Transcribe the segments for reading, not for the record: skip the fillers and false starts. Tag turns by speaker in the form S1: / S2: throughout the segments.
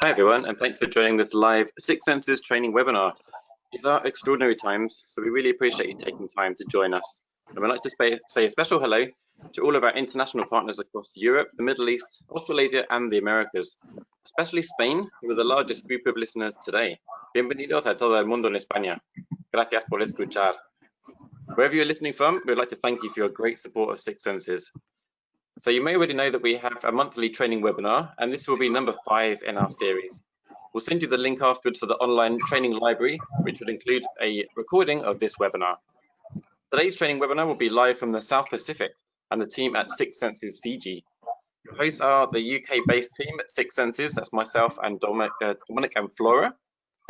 S1: Hi everyone, and thanks for joining this live Six Senses training webinar. These are extraordinary times, so we really appreciate you taking time to join us. And we'd like to say a special hello to all of our international partners across Europe, the Middle East, Australasia, and the Americas, especially Spain, who are the largest group of listeners today. Bienvenidos a todo el mundo en España. Gracias por escuchar. Wherever you're listening from, we'd like to thank you for your great support of Six Senses. So you may already know that we have a monthly training webinar, and this will be number 5 in our series. We'll send you the link afterwards for the online training library, which will include a recording of this webinar. Today's training webinar will be live from the South Pacific and the team at Six Senses Fiji. Your hosts are the UK-based team at Six Senses, that's myself and Dominic and Flora,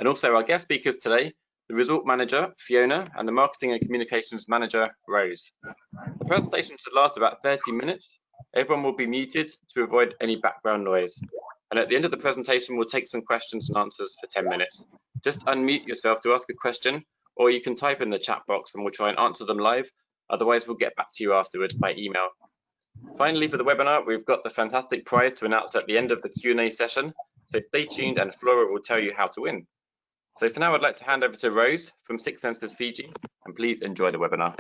S1: and also our guest speakers today, the resort manager, Fiona, and the marketing and communications manager, Rose. The presentation should last about 30 minutes. Everyone will be muted to avoid any background noise. And at the end of the presentation, we'll take some questions and answers for 10 minutes. Just unmute yourself to ask a question, or you can type in the chat box and we'll try and answer them live. Otherwise, we'll get back to you afterwards by email. Finally, for the webinar, we've got the fantastic prize to announce at the end of the Q&A session. So stay tuned and Flora will tell you how to win. So for now, I'd like to hand over to Rose from Six Senses Fiji, and please enjoy the webinar.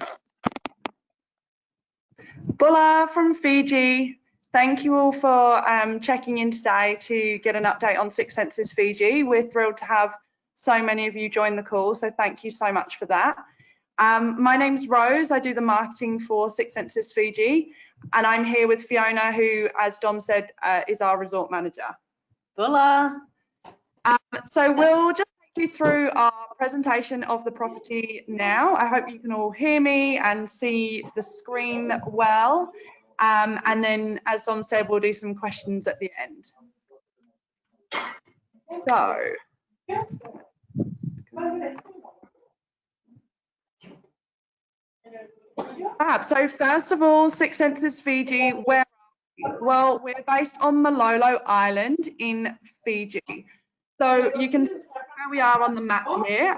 S2: Bula from Fiji. Thank you all for checking in today to get an update on Six Senses Fiji. We're thrilled to have so many of you join the call, so thank you so much for that. My name's Rose. I do the marketing for Six Senses Fiji, and I'm here with Fiona, who, as Dom said, is our resort manager.
S3: Bula.
S2: So we'll just take you through our presentation of the property now. I hope you can all hear me and see the screen well. And then, as Dom said, we'll do some questions at the end. So first of all, Six Senses Fiji, where are we? Well, we're based on Malolo Island in Fiji. So you can see where we are on the map here.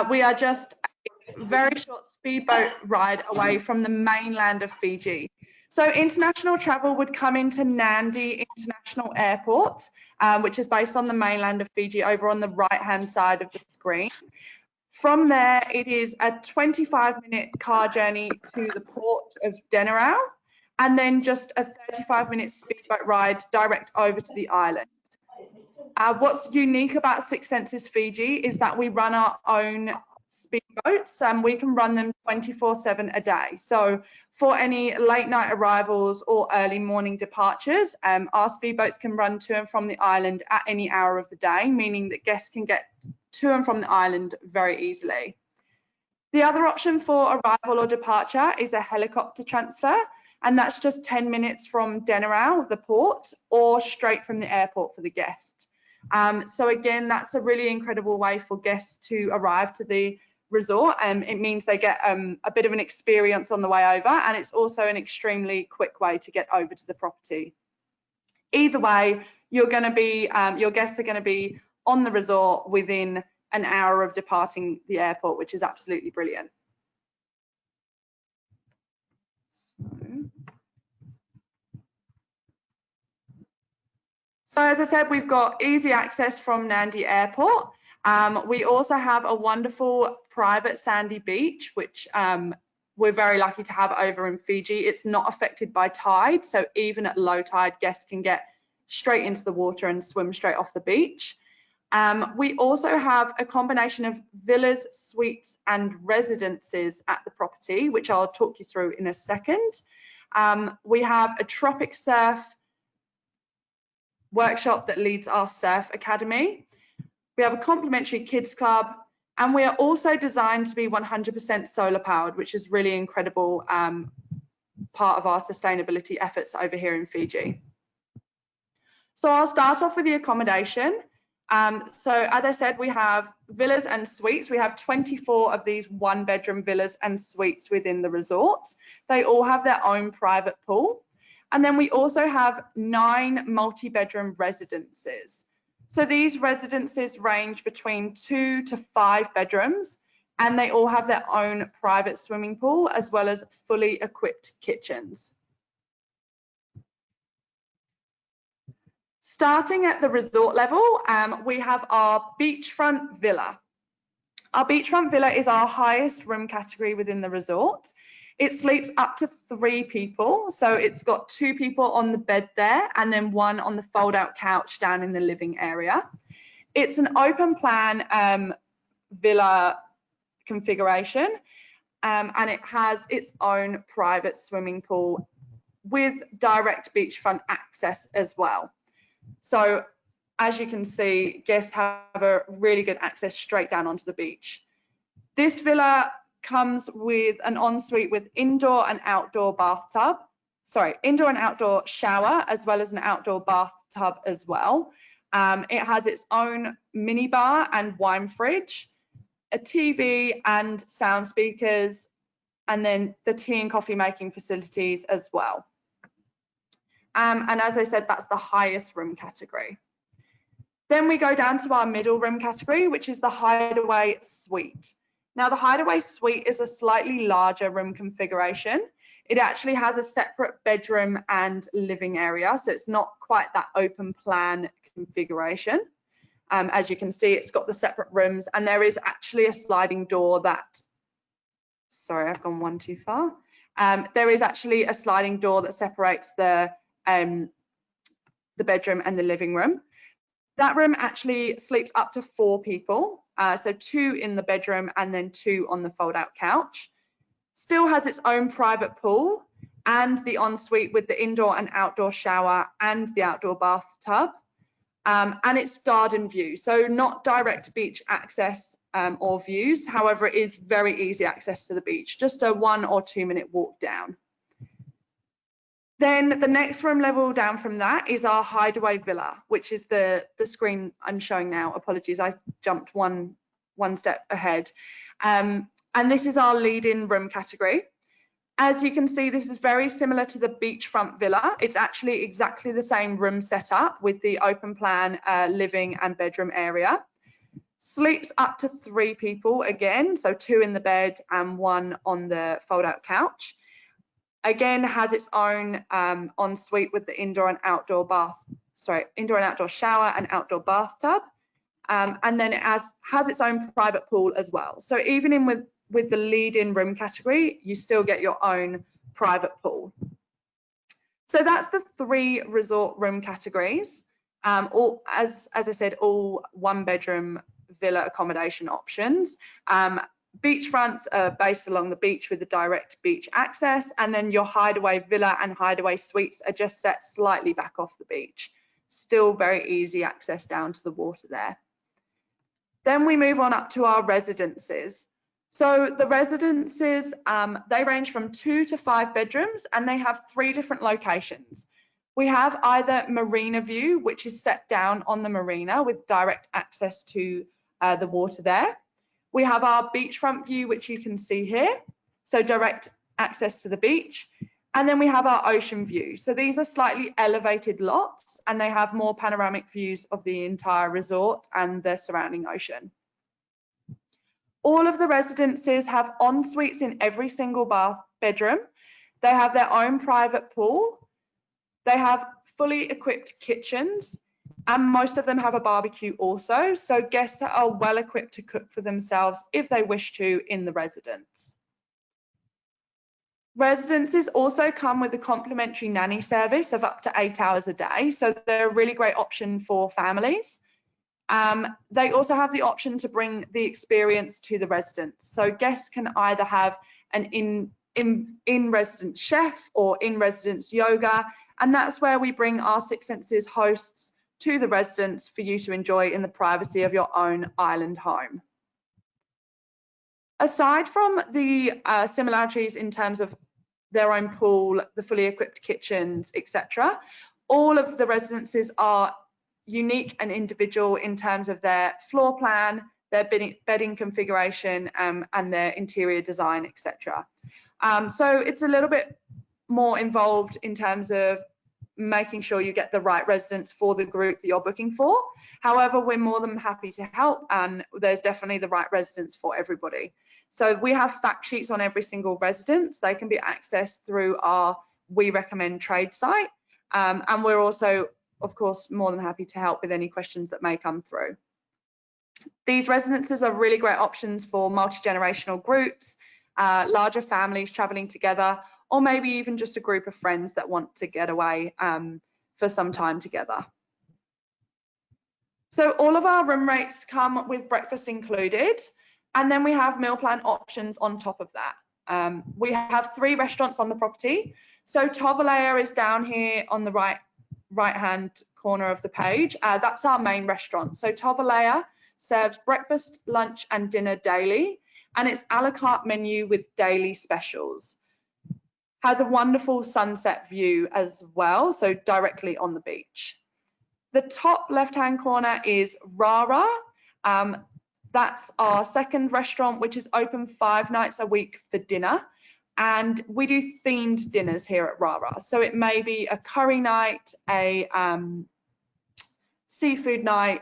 S2: We are just a very short speedboat ride away from the mainland of Fiji. So international travel would come into Nadi International Airport, which is based on the mainland of Fiji over on the right-hand side of the screen. From there, it is a 25-minute car journey to the port of Denarau, and then just a 35-minute speedboat ride direct over to the island. What's unique about Six Senses Fiji is that we run our own speedboats, and we can run them 24/7 a day. So for any late night arrivals or early morning departures, our speedboats can run to and from the island at any hour of the day, meaning that guests can get to and from the island very easily. The other option for arrival or departure is a helicopter transfer, and that's just 10 minutes from Denarau, the port, or straight from the airport for the guest. So again, that's a really incredible way for guests to arrive to the resort. It means they get a bit of an experience on the way over, and it's also an extremely quick way to get over to the property. Either way, you're going to be, your guests are going to be on the resort within an hour of departing the airport, which is absolutely brilliant. So as I said, we've got easy access from Nadi Airport. We also have a wonderful private sandy beach, which we're very lucky to have over in Fiji. It's not affected by tide, so even at low tide, guests can get straight into the water and swim straight off the beach. We also have a combination of villas, suites, and residences at the property, which I'll talk you through in a second. We have a tropic surf workshop that leads our surf academy. We have a complimentary kids club, and we are also designed to be 100% solar powered, which is really incredible part of our sustainability efforts over here in Fiji. So I'll start off with the accommodation. So as I said, we have villas and suites. We have 24 of these 1-bedroom villas and suites within the resort. They all have their own private pool. And then we also have 9 multi-bedroom residences. So these residences range between 2 to 5 bedrooms, and they all have their own private swimming pool as well as fully equipped kitchens. Starting at the resort level, we have our beachfront villa. Our beachfront villa is our highest room category within the resort. It sleeps up to 3 people, so it's got 2 people on the bed there and then 1 on the fold-out couch down in the living area. It's an open plan villa configuration, and it has its own private swimming pool with direct beachfront access as well. So as you can see, guests have a really good access straight down onto the beach. This villa comes with an ensuite with indoor and outdoor indoor and outdoor shower, as well as an outdoor bathtub as well. It has its own mini bar and wine fridge, a TV and sound speakers, and then the tea and coffee making facilities as well. And as I said, that's the highest room category. Then we go down to our middle room category, which is the hideaway suite. Now, the hideaway suite is a slightly larger room configuration. It actually has a separate bedroom and living area, so it's not quite that open plan configuration. As you can see, it's got the separate rooms, and there is actually a sliding door that, sorry, I've gone one too far. There is actually a sliding door that separates the bedroom and the living room. That room actually sleeps up to 4 people, so 2 in the bedroom and then 2 on the fold-out couch. Still has its own private pool and the ensuite with the indoor and outdoor shower and the outdoor bathtub, and it's garden view, so not direct beach access or views. However, it is very easy access to the beach, just a 1 or 2 minute walk down. Then the next room level down from that is our hideaway villa, which is the screen I'm showing now. Apologies, I jumped one step ahead. And this is our lead-in room category. As you can see, this is very similar to the beachfront villa. It's actually exactly the same room setup with the open plan living and bedroom area. Sleeps up to 3 people again, so 2 in the bed and 1 on the fold-out couch. Again, has its own ensuite with the indoor and outdoor shower and outdoor bathtub, and then it has its own private pool as well. So even with the lead-in room category, you still get your own private pool. So that's the 3 resort room categories. All, as I said, all 1-bedroom villa accommodation options. Beachfronts are based along the beach with the direct beach access, and then your hideaway villa and hideaway suites are just set slightly back off the beach. Still very easy access down to the water there. Then we move on up to our residences. So the residences, they range from 2 to 5 bedrooms, and they have 3 different locations. We have either marina view, which is set down on the marina with direct access to the water there. We have our beachfront view, which you can see here, so direct access to the beach. And then we have our ocean view. So these are slightly elevated lots, and they have more panoramic views of the entire resort and the surrounding ocean. All of the residences have en suites in every single bedroom. They have their own private pool. They have fully equipped kitchens, and most of them have a barbecue also, so guests are well equipped to cook for themselves if they wish to in the residence. Residences also come with a complimentary nanny service of up to 8 hours a day, so they're a really great option for families. They also have the option to bring the experience to the residence, so guests can either have an in-residence chef or in-residence yoga, and that's where we bring our Six Senses hosts to the residence for you to enjoy in the privacy of your own island home. Aside from the similarities in terms of their own pool, the fully equipped kitchens, etc., all of the residences are unique and individual in terms of their floor plan, their bedding configuration, and their interior design, etc. So it's a little bit more involved in terms of making sure you get the right residence for the group that you're booking for. However, we're more than happy to help, and there's definitely the right residence for everybody. So we have fact sheets on every single residence. They can be accessed through our We Recommend Trade site, and we're also of course, more than happy to help with any questions that may come through. These residences are really great options for multi-generational groups, larger families traveling together, or maybe even just a group of friends that want to get away for some time together. So all of our room rates come with breakfast included, and then we have meal plan options on top of that. We have 3 restaurants on the property. So Tovalea is down here on the right-hand corner of the page. That's our main restaurant. So Tovalea serves breakfast, lunch and dinner daily, and it's a la carte menu with daily specials. Has a wonderful sunset view as well, so directly on the beach. The top left-hand corner is Rara. That's our second restaurant, which is open 5 nights a week for dinner. And we do themed dinners here at Rara. So it may be a curry night, a seafood night,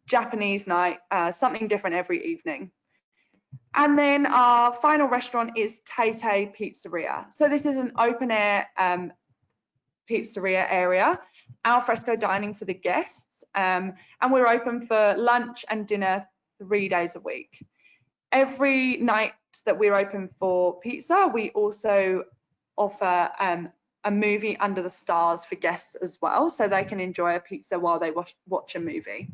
S2: Japanese night, something different every evening. And then our final restaurant is Tay Pizzeria. So this is an open air pizzeria area, al fresco dining for the guests, and we're open for lunch and dinner 3 days a week. Every night that we're open for pizza, we also offer a movie under the stars for guests as well, so they can enjoy a pizza while they watch a movie.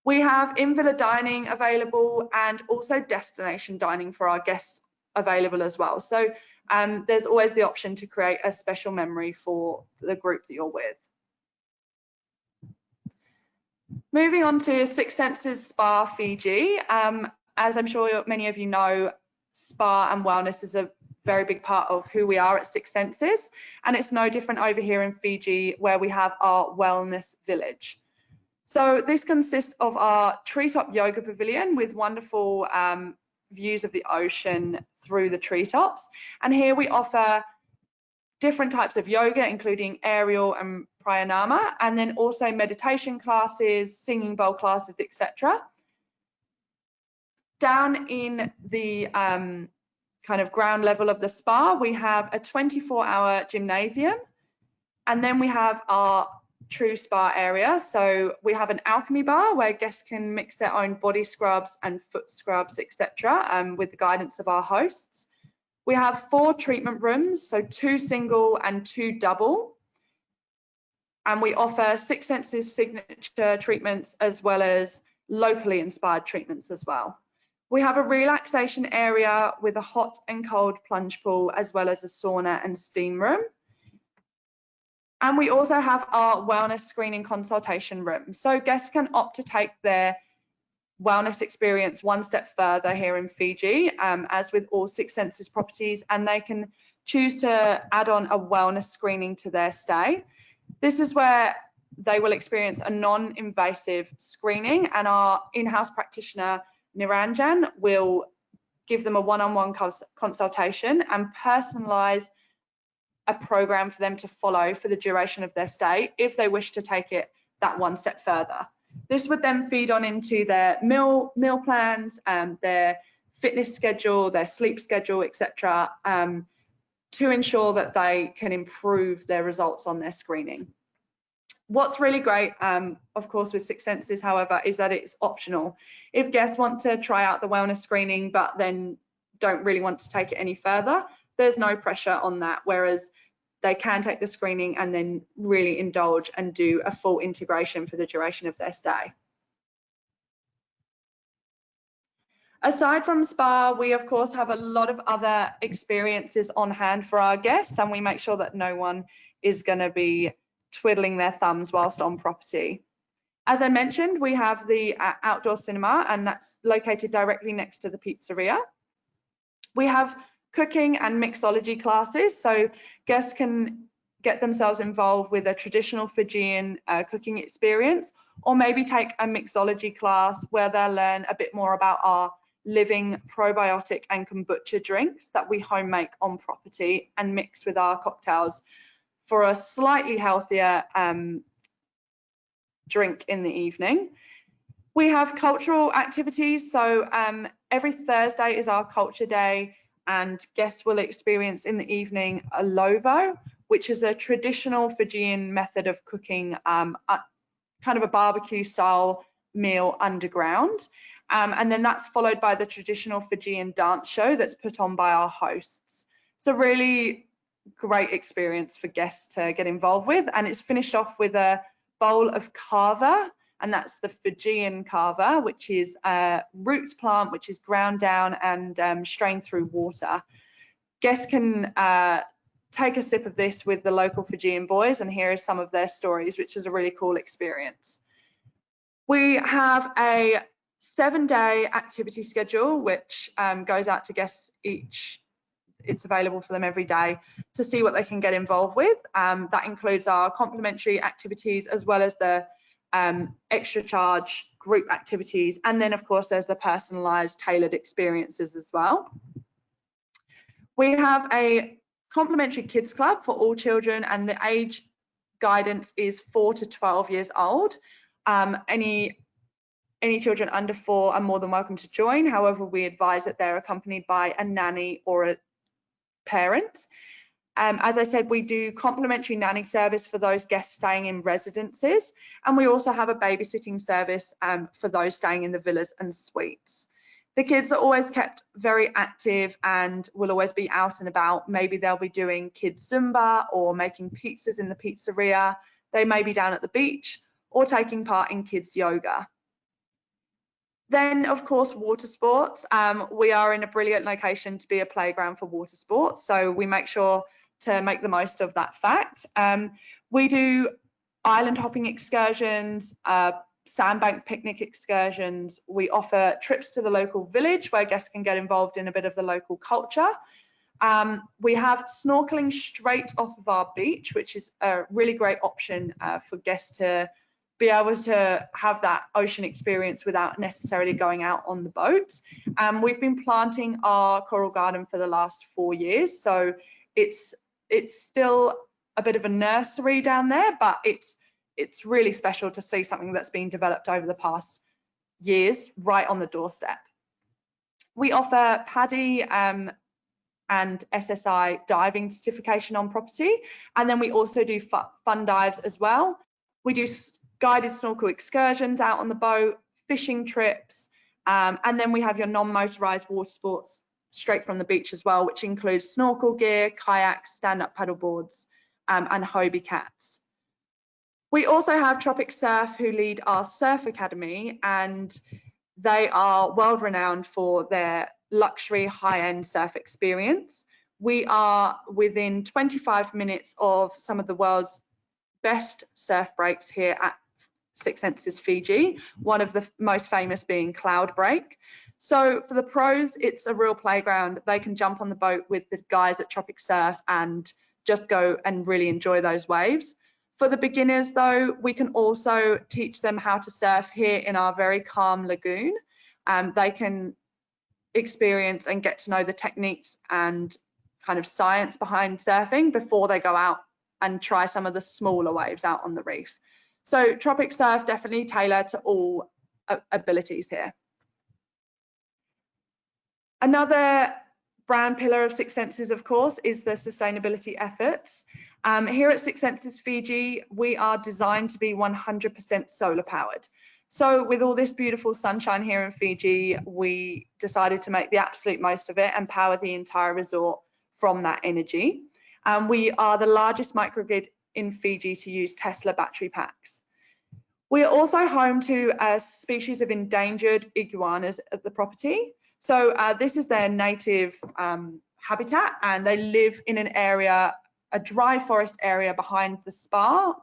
S2: We have in-villa dining available and also destination dining for our guests available as well. So there's always the option to create a special memory for the group that you're with. Moving on to Six Senses Spa Fiji. As I'm sure many of you know, spa and wellness is a very big part of who we are at Six Senses, and it's no different over here in Fiji, where we have our wellness village. So this consists of our treetop yoga pavilion with wonderful views of the ocean through the treetops. And here we offer different types of yoga, including aerial and pranayama, and then also meditation classes, singing bowl classes, etc. Down in the kind of ground level of the spa, we have a 24-hour gymnasium, and then we have our true spa area. So we have an alchemy bar where guests can mix their own body scrubs and foot scrubs, etc., with the guidance of our hosts. We have 4 treatment rooms, so 2 single and 2 double. And we offer Six Senses signature treatments as well as locally inspired treatments as well. We have a relaxation area with a hot and cold plunge pool, as well as a sauna and steam room. And we also have our wellness screening consultation room. So guests can opt to take their wellness experience one step further here in Fiji, as with all Six Senses properties, and they can choose to add on a wellness screening to their stay. This is where they will experience a non-invasive screening, and our in-house practitioner, Niranjan, will give them a one-on-one consultation and personalise a program for them to follow for the duration of their stay if they wish to take it that one step further. This would then feed on into their meal plans, their fitness schedule, their sleep schedule, etc., to ensure that they can improve their results on their screening. What's really great, of course, with Six Senses, however, is that it's optional. If guests want to try out the wellness screening but then don't really want to take it any further, there's no pressure on that, whereas they can take the screening and then really indulge and do a full integration for the duration of their stay. Aside from spa, we of course have a lot of other experiences on hand for our guests, and we make sure that no one is going to be twiddling their thumbs whilst on property. As I mentioned, we have the outdoor cinema, and that's located directly next to the pizzeria. We have cooking and mixology classes, so guests can get themselves involved with a traditional Fijian cooking experience, or maybe take a mixology class where they'll learn a bit more about our living probiotic and kombucha drinks that we home make on property and mix with our cocktails for a slightly healthier drink in the evening. We have cultural activities, so every Thursday is our culture day, and guests will experience in the evening a lovo, which is a traditional Fijian method of cooking, kind of a barbecue style meal underground. And then that's followed by the traditional Fijian dance show that's put on by our hosts. So really great experience for guests to get involved with. And it's finished off with a bowl of kava, and that's the Fijian kava, which is a root plant which is ground down and strained through water. Guests can take a sip of this with the local Fijian boys, and here are some of their stories, which is a really cool experience. We have a 7-day activity schedule, which goes out to guests each. It's available for them every day to see what they can get involved with. That includes our complimentary activities as well as the extra charge group activities. And then, of course, there's the personalised tailored experiences as well. We have a complimentary kids club for all children, and the age guidance is 4 to 12 years old. Any children under 4 are more than welcome to join. However, we advise that they're accompanied by a nanny or a parent. As I said, we do complimentary nanny service for those guests staying in residences, and we also have a babysitting service for those staying in the villas and suites. The kids are always kept very active and will always be out and about. Maybe they'll be doing kids Zumba or making pizzas in the pizzeria. They may be down at the beach or taking part in kids yoga. Then, of course, water sports. We are in a brilliant location to be a playground for water sports, so we make sure to make the most of that fact. We do island hopping excursions, sandbank picnic excursions. We offer trips to the local village where guests can get involved in a bit of the local culture. We have snorkeling straight off of our beach, which is a really great option for guests to be able to have that ocean experience without necessarily going out on the boat. We've been planting our coral garden for the last 4 years, so it's still a bit of a nursery down there, but it's really special to see something that's been developed over the past years right on the doorstep. We offer PADI and SSI diving certification on property, and then we also do fun dives as well. We do guided snorkel excursions out on the boat, fishing trips, and then we have your non-motorized water sports straight from the beach as well, which includes snorkel gear, kayaks, stand-up paddle boards, and Hobie cats. We also have Tropic Surf, who lead our surf academy, and they are world renowned for their luxury high-end surf experience. We are within 25 minutes of some of the world's best surf breaks here at Six Senses Fiji, one of the most famous being Cloud Break. So for the pros, it's a real playground. They can jump on the boat with the guys at Tropic Surf and just go and really enjoy those waves. For the beginners though, we can also teach them how to surf here in our very calm lagoon. They can experience and get to know the techniques and kind of science behind surfing before they go out and try some of the smaller waves out on the reef. So Tropic Surf definitely tailored to all abilities here. Another brand pillar of Six Senses, of course, is the sustainability efforts. Here at Six Senses Fiji, we are designed to be 100% solar powered. So with all this beautiful sunshine here in Fiji, we decided to make the absolute most of it and power the entire resort from that energy. We are the largest microgrid in Fiji to use Tesla battery packs. We are also home to a species of endangered iguanas at the property. So this is their native habitat, and they live in an area, a dry forest area behind the spa,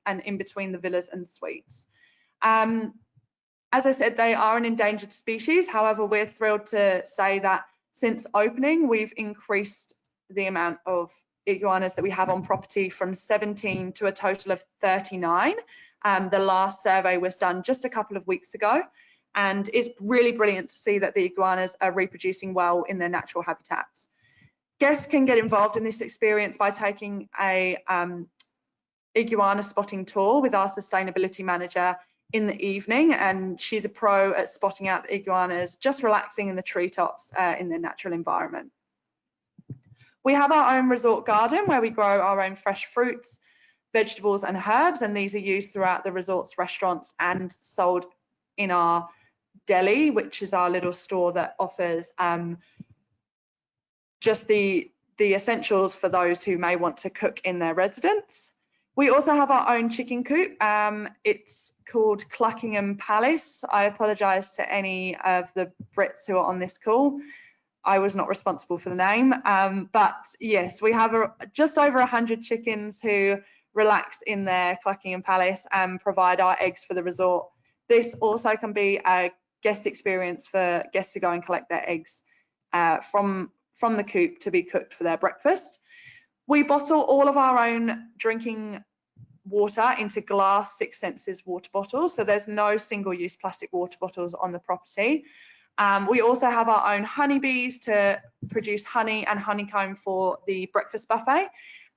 S2: and in between the villas and suites. As I said, they are an endangered species. However, we're thrilled to say that since opening, we've increased the amount of iguanas that we have on property from 17 to a total of 39. The last survey was done just a couple of weeks ago, and it's really brilliant to see that the iguanas are reproducing well in their natural habitats. Guests can get involved in this experience by taking a iguana spotting tour with our sustainability manager in the evening, and she's a pro at spotting out the iguanas, just relaxing in the treetops in their natural environment. We have our own resort garden where we grow our own fresh fruits, vegetables and herbs, and these are used throughout the resort's restaurants and sold in our deli, which is our little store that offers just the essentials for those who may want to cook in their residence. We also have our own chicken coop. It's called Cluckingham Palace. I apologise to any of the Brits who are on this call. I was not responsible for the name, but yes, we have just over 100 chickens who relax in their Cluckingham Palace and provide our eggs for the resort. This also can be a guest experience for guests to go and collect their eggs from the coop to be cooked for their breakfast. We bottle all of our own drinking water into glass Six Senses water bottles, so there's no single-use plastic water bottles on the property. We also have our own honeybees to produce honey and honeycomb for the breakfast buffet.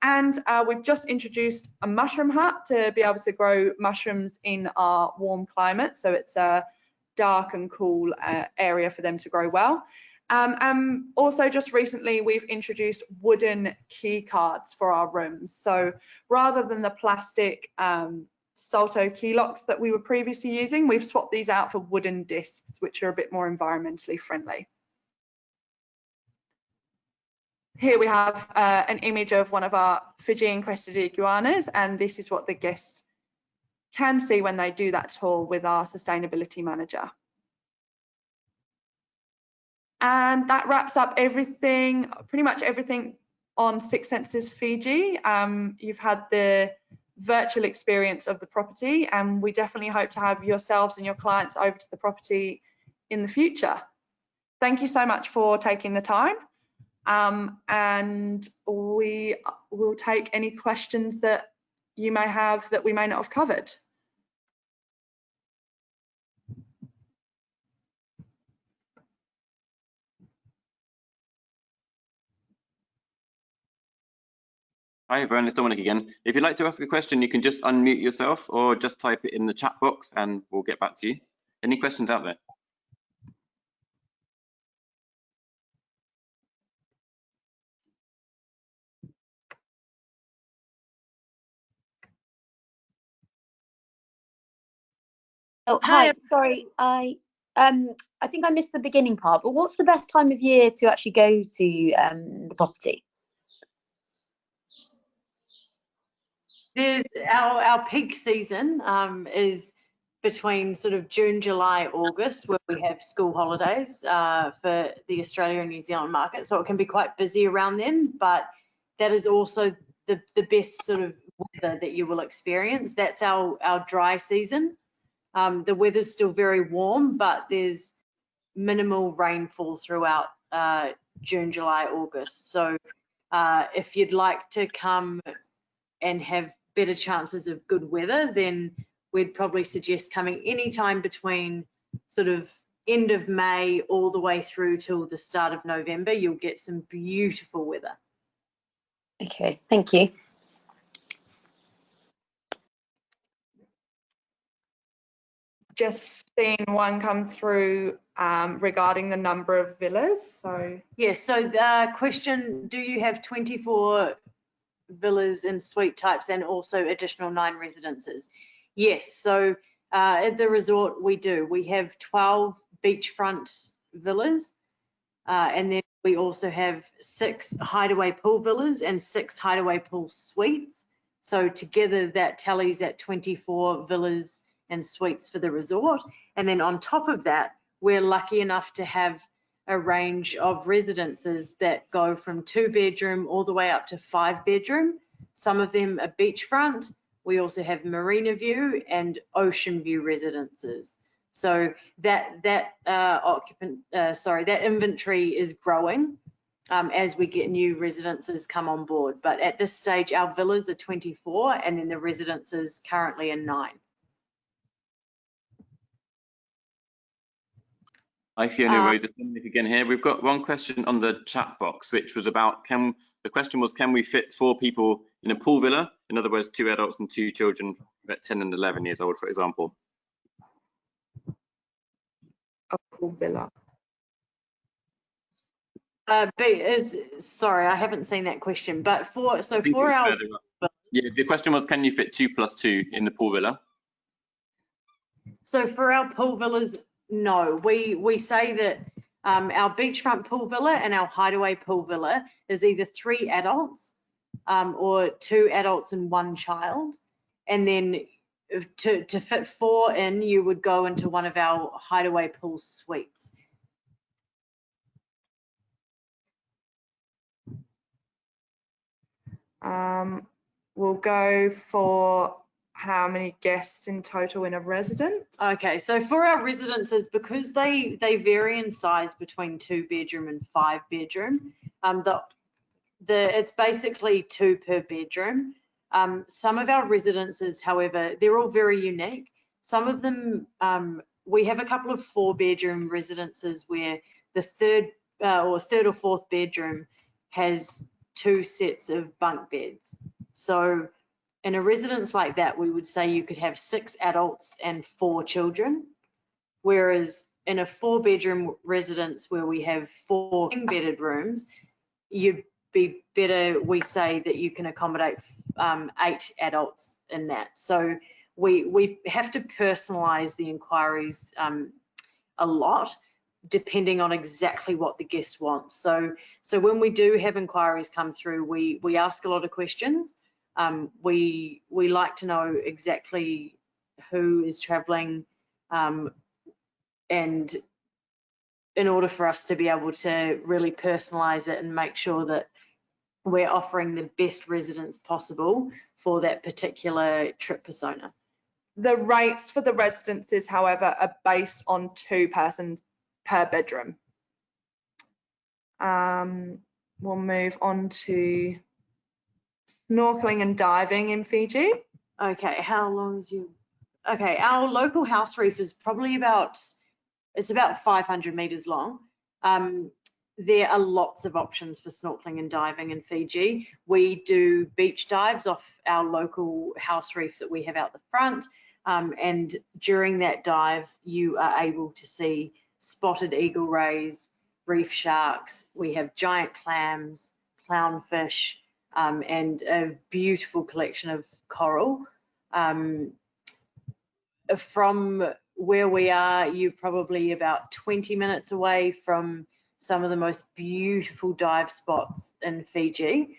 S2: And we've just introduced a mushroom hut to be able to grow mushrooms in our warm climate. So it's a dark and cool area for them to grow well. And also just recently we've introduced wooden key cards for our rooms. So rather than the plastic Salto key locks that we were previously using, we've swapped these out for wooden discs, which are a bit more environmentally friendly. Here we have an image of one of our Fijian crested iguanas, and this is what the guests can see when they do that tour with our sustainability manager. And that wraps up everything, pretty much everything on Six Senses Fiji. You've had the virtual experience of the property, and we definitely hope to have yourselves and your clients over to the property in the future. Thank you so much for taking the time, and we will take any questions that you may have that we may not have covered.
S1: Hi everyone, it's Dominic again. If you'd like to ask a question, you can just unmute yourself or just type it in the chat box and we'll get back to you. Any questions out there?
S3: Oh, hi. Sorry, I think I missed the beginning part, but what's the best time of year to actually go to the property?
S4: There's our peak season is between sort of June, July, August, where we have school holidays for the Australia and New Zealand market. So it can be quite busy around then, but that is also the best sort of weather that you will experience. That's our dry season. The weather's still very warm, but there's minimal rainfall throughout June, July, August. So if you'd like to come and have better chances of good weather, then we'd probably suggest coming anytime between sort of end of May all the way through till the start of November. You'll get some beautiful weather.
S3: Okay, thank you.
S2: Just seen one come through regarding the number of villas. So
S4: yes, so the question, do you have 24 villas and suite types and also additional 9 residences? Yes, so at the resort we do. We have 12 beachfront villas and then we also have 6 hideaway pool villas and 6 hideaway pool suites. So together that tallies at 24 villas and suites for the resort. And then on top of that, we're lucky enough to have a range of residences that go from 2-bedroom all the way up to 5-bedroom. Some of them are beachfront. We also have marina view and ocean view residences. So that inventory is growing as we get new residences come on board. But at this stage, our villas are 24 and then the residences currently are 9.
S1: Hi Fiona, Rose, it's Dominic again here. We've got one question on the chat box, which was about the question was, can we fit 4 people in a pool villa? In other words, 2 adults and 2 children at 10 and 11 years old, for example.
S2: a pool villa.
S4: Sorry, I haven't seen that question. But for our
S1: yeah, the question was, can you fit 2 + 2 in the pool villa?
S4: So for our pool villas, no. We say that our beachfront pool villa and our hideaway pool villa is either 3 adults or 2 adults and 1 child, and then to fit 4 in, you would go into one of our hideaway pool suites.
S2: We'll go for how many guests in total in a residence.
S4: Okay, so for our residences, because they vary in size between 2 bedroom and 5 bedroom, it's basically 2 per bedroom. Some of our residences, however, they're all very unique. Some of them, we have a couple of 4 bedroom residences where the third or 4th bedroom has 2 sets of bunk beds. So in a residence like that, we would say you could have 6 adults and 4 children, whereas in a 4 bedroom residence where we have 4 king-bedded rooms, you'd be better, we say that you can accommodate 8 adults in that. So we have to personalize the inquiries a lot, depending on exactly what the guest wants. So when we do have inquiries come through, we ask a lot of questions. We like to know exactly who is traveling, and in order for us to be able to really personalize it and make sure that we're offering the best residence possible for that particular trip persona.
S2: The rates for the residences, however, are based on 2 persons per bedroom. We'll move on to snorkeling and diving in Fiji.
S4: Okay, how long is you? Okay, our local house reef is probably about 500 meters long. There are lots of options for snorkeling and diving in Fiji. We do beach dives off our local house reef that we have out the front, and during that dive you are able to see spotted eagle rays, reef sharks. We have giant clams, clownfish, and a beautiful collection of coral. From where we are, you're probably about 20 minutes away from some of the most beautiful dive spots in Fiji.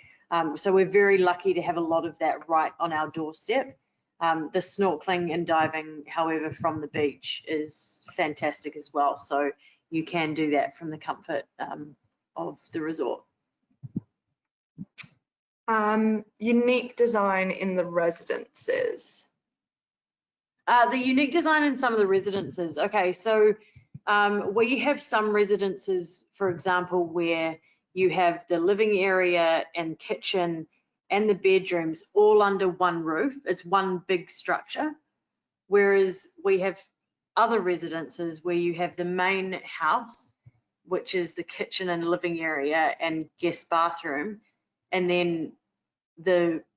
S4: So we're very lucky to have a lot of that right on our doorstep. The snorkeling and diving, however, from the beach is fantastic as well. So you can do that from the comfort of the resort.
S2: Unique design in the residences.
S4: The unique design in some of the residences. Okay, so we have some residences, for example, where you have the living area and kitchen and the bedrooms all under one roof. It's one big structure. Whereas we have other residences where you have the main house, which is the kitchen and living area and guest bathroom, and then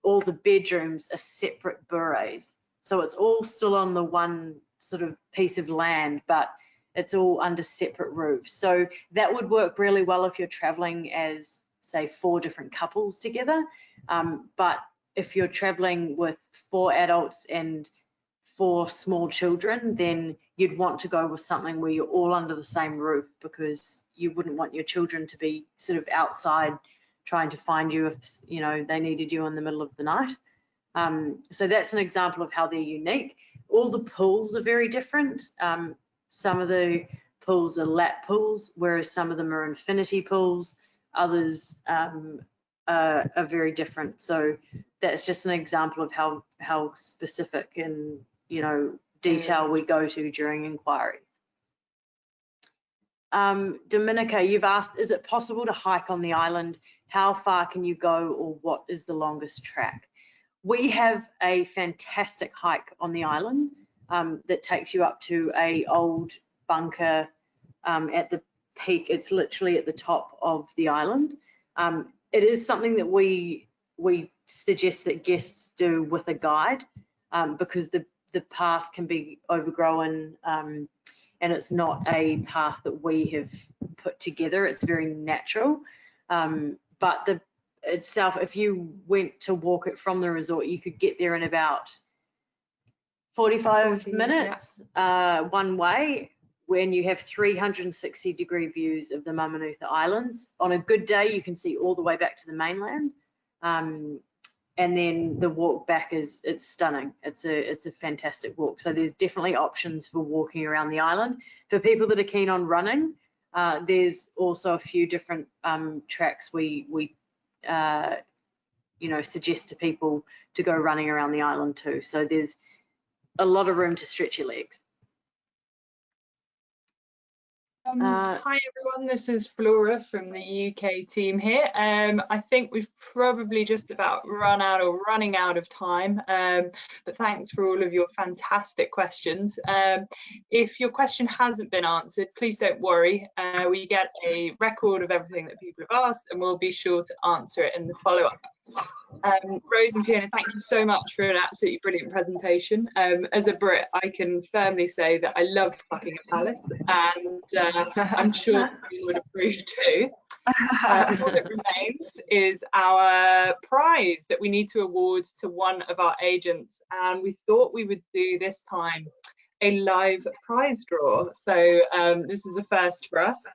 S4: all the bedrooms are separate bures. So it's all still on the one sort of piece of land, but it's all under separate roofs. So that would work really well if you're traveling as, say, 4 different couples together. But if you're traveling with 4 adults and 4 small children, then you'd want to go with something where you're all under the same roof, because you wouldn't want your children to be sort of outside trying to find you if, you know, they needed you in the middle of the night. So that's an example of how they're unique. All the pools are very different. Some of the pools are lap pools, whereas some of them are infinity pools. Others are very different. So that's just an example of how specific and, you know, detail we go to during inquiries. Dominica, you've asked, is it possible to hike on the island? How far can you go, or what is the longest track? We have a fantastic hike on the island that takes you up to a old bunker at the peak. It's literally at the top of the island. It is something that we suggest that guests do with a guide, because the path can be overgrown and it's not a path that we have put together. It's very natural. But the itself, if you went to walk it from the resort, you could get there in about 45 minutes one way, when you have 360-degree views of the Mamanuca Islands. On a good day, you can see all the way back to the mainland. And then the walk back it's stunning. It's a fantastic walk. So there's definitely options for walking around the island. For people that are keen on running, there's also a few different tracks we suggest to people to go running around the island too. So there's a lot of room to stretch your legs.
S5: Hi everyone, this is Flora from the UK team here. I think we've probably just about running out of time, but thanks for all of your fantastic questions. If your question hasn't been answered, please don't worry. We get a record of everything that people have asked, and we'll be sure to answer it in the follow-up. Rose and Fiona, thank you so much for an absolutely brilliant presentation. As a Brit, I can firmly say that I loved Buckingham Palace, and I'm sure you would approve too. All that remains is our prize that we need to award to one of our agents, and we thought we would do this time a live prize draw. So this is a first for us.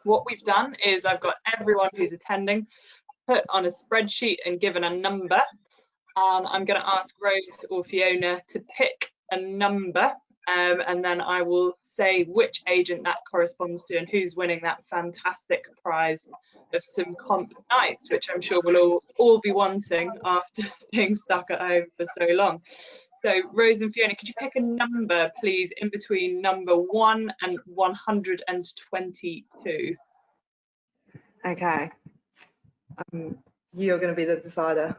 S5: What we've done is I've got everyone who's attending put on a spreadsheet and given a number, and I'm going to ask Rose or Fiona to pick a number, and then I will say which agent that corresponds to and who's winning that fantastic prize of some comp nights, which I'm sure we'll all be wanting after being stuck at home for so long. So Rose and Fiona, could you pick a number please in between number 1 and 122?
S2: Okay. You're going to be the decider.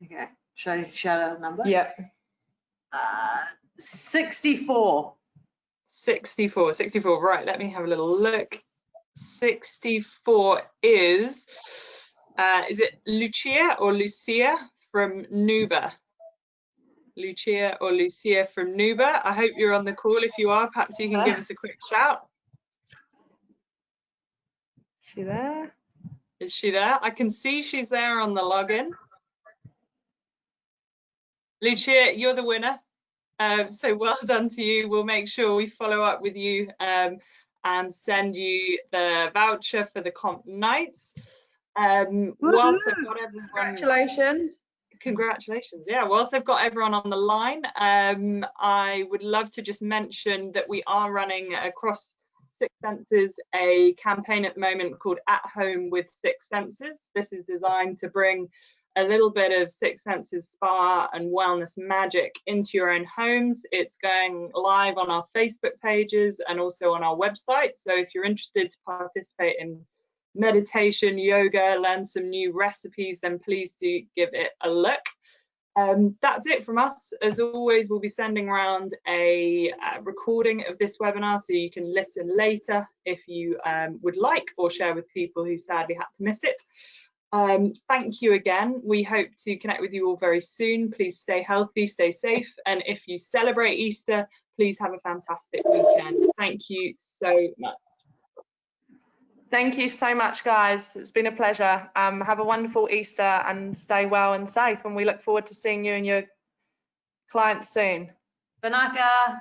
S4: Okay, should I shout out a number?
S2: Yeah.
S4: 64.
S5: 64, right, let me have a little look. 64 is it Lucia or Lucia from Nuba? Lucia or Lucia from Nuba. I hope you're on the call. If you are, perhaps you can give us a quick shout.
S2: Is she there?
S5: Is she there? I can see she's there on the login. Lucia, you're the winner. So well done to you. We'll make sure we follow up with you and send you the voucher for the comp nights. Whilst I've got everyone, congratulations. Yeah, whilst I've got everyone on the line, I would love to just mention that we are running across Six Senses a campaign at the moment called At Home with Six Senses. This is designed to bring a little bit of Six Senses spa and wellness magic into your own homes. It's going live on our Facebook pages and also on our website. So if you're interested to participate in meditation, yoga, learn some new recipes, then please do give it a look. That's it from us. As always, we'll be sending around a recording of this webinar so you can listen later if you would like, or share with people who sadly had to miss it. Thank you again. We hope to connect with you all very soon. Please stay healthy, stay safe, and if you celebrate Easter, please have a fantastic weekend. Thank you so much.
S2: Thank you so much, guys. It's been a pleasure. Have a wonderful Easter and stay well and safe, and we look forward to seeing you and your clients soon.
S4: Banaka.